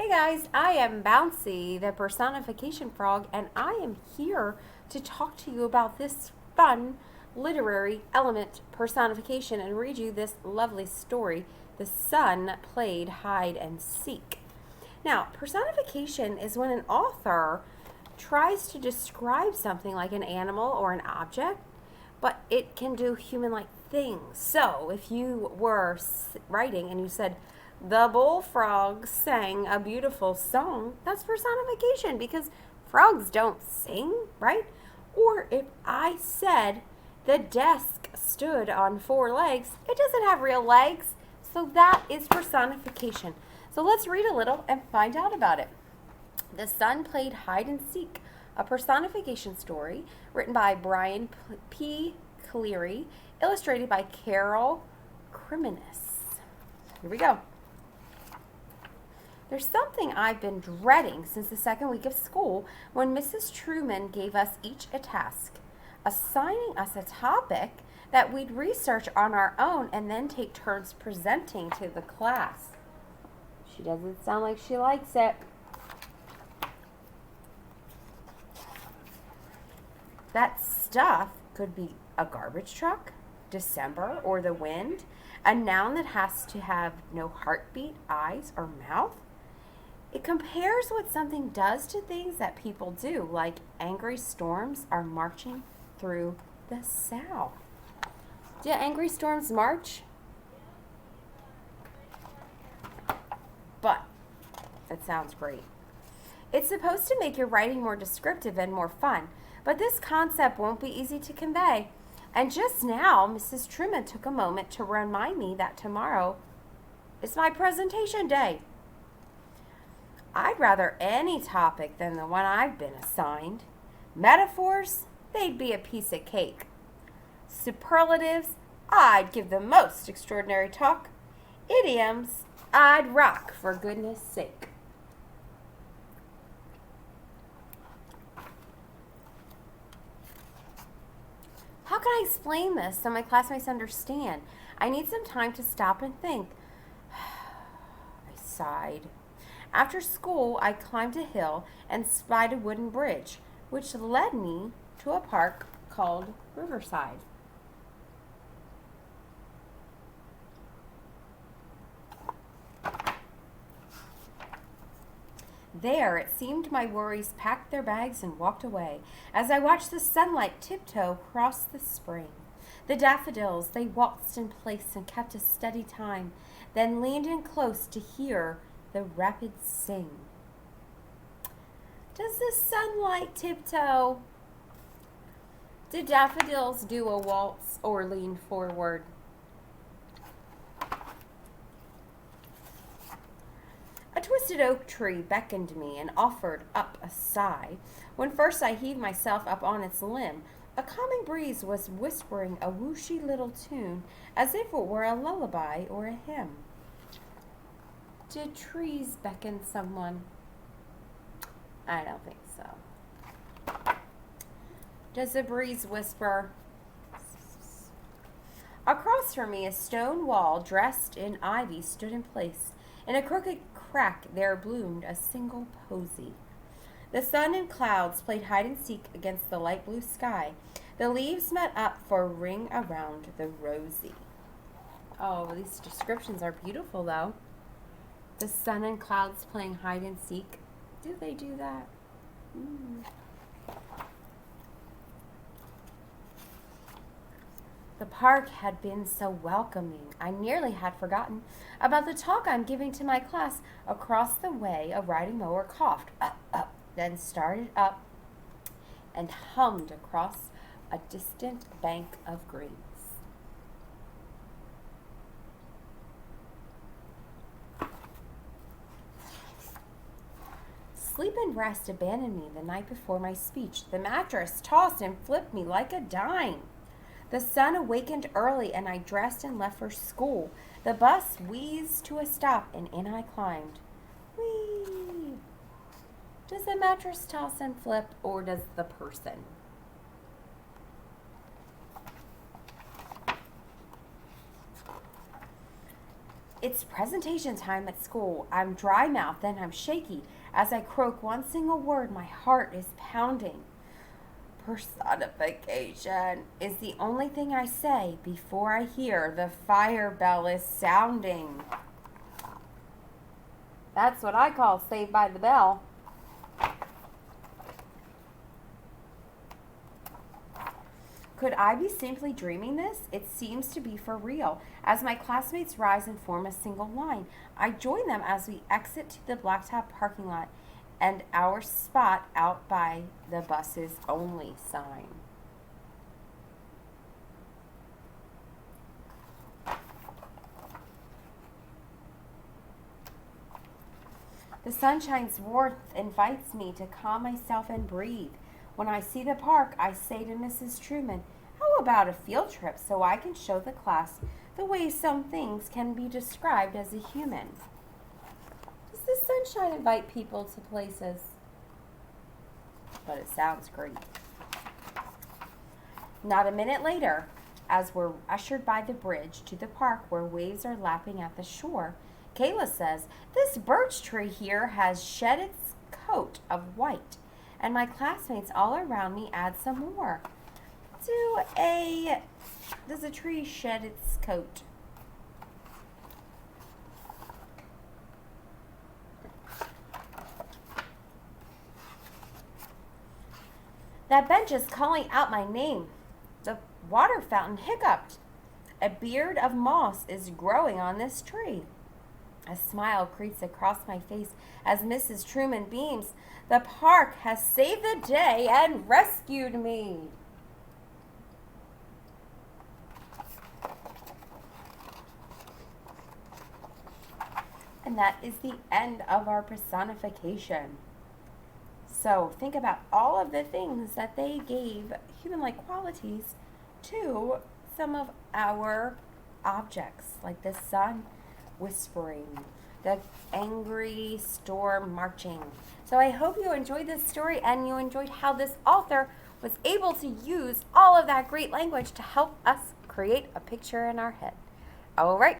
Hey guys, I am Bouncy, the personification frog, and I am here to talk to you about this fun literary element personification and read you this lovely story. The sun played hide and seek. Now, personification is when an author tries to describe something like an animal or an object, but it can do human-like things. So, if you were writing and you said, the bullfrog sang a beautiful song, that's personification because frogs don't sing, right? Or if I said the desk stood on 4 legs, it doesn't have real legs. So that is personification. So let's read a little and find out about it. The sun played hide and seek, a personification story written by Brian P. Cleary, illustrated by Carol Criminus. Here we go. There's something I've been dreading since the second week of school when Mrs. Truman gave us each a task, assigning us a topic that we'd research on our own and then take turns presenting to the class. She doesn't sound like she likes it. That stuff could be a garbage truck, December, or the wind, a noun that has to have no heartbeat, eyes, or mouth. It compares what something does to things that people do, like angry storms are marching through the South. Do angry storms march? But that sounds great. It's supposed to make your writing more descriptive and more fun, but this concept won't be easy to convey. And just now, Mrs. Truman took a moment to remind me that tomorrow is my presentation day. I'd rather any topic than the one I've been assigned. Metaphors, they'd be a piece of cake. Superlatives, I'd give the most extraordinary talk. Idioms, I'd rock for goodness sake. How can I explain this so my classmates understand? I need some time to stop and think. I sighed. After school, I climbed a hill and spied a wooden bridge, which led me to a park called Riverside. There, it seemed my worries packed their bags and walked away as I watched the sunlight tiptoe across the spring. The daffodils, they waltzed in place and kept a steady time, then leaned in close to hear the rapids sing. Does the sunlight tiptoe? Do daffodils do a waltz or lean forward? A twisted oak tree beckoned me and offered up a sigh. When first I heaved myself up on its limb, a calming breeze was whispering a whooshy little tune, as if it were a lullaby or a hymn. Did trees beckon someone? I don't think so. Does a breeze whisper? Across from me, a stone wall dressed in ivy stood in place. In a crooked crack there bloomed a single posy. The sun and clouds played hide and seek against the light blue sky. The leaves met up for a ring around the rosy. Oh, these descriptions are beautiful, though. The sun and clouds playing hide and seek. Do they do that? The park had been so welcoming, I nearly had forgotten about the talk I'm giving to my class. Across the way, a riding mower coughed, then started up and hummed across a distant bank of greens. Sleep and rest abandoned me the night before my speech. The mattress tossed and flipped me like a dime. The sun awakened early and I dressed and left for school. The bus wheezed to a stop and in I climbed. Whee! Does the mattress toss and flip or does the person? It's presentation time at school. I'm dry-mouthed and I'm shaky. As I croak one single word, my heart is pounding. Personification is the only thing I say before I hear the fire bell is sounding. That's what I call Saved by the Bell. Could I be simply dreaming this? It seems to be for real. As my classmates rise and form a single line, I join them as we exit to the blacktop parking lot and our spot out by the buses only sign. The sunshine's warmth invites me to calm myself and breathe. When I see the park, I say to Mrs. Truman, how about a field trip so I can show the class the way some things can be described as a human? Does the sunshine invite people to places? But it sounds great. Not a minute later, as we're ushered by the bridge to the park where waves are lapping at the shore, Kayla says, this birch tree here has shed its coat of white, and my classmates all around me add some more. Does a tree shed its coat? That bench is calling out my name. The water fountain hiccuped. A beard of moss is growing on this tree. A smile creeps across my face as Mrs. Truman beams. The park has saved the day and rescued me. And that is the end of our personification. So think about all of the things that they gave human-like qualities to some of our objects, like the sun whispering, the angry storm marching. So I hope you enjoyed this story and you enjoyed how this author was able to use all of that great language to help us create a picture in our head. All right.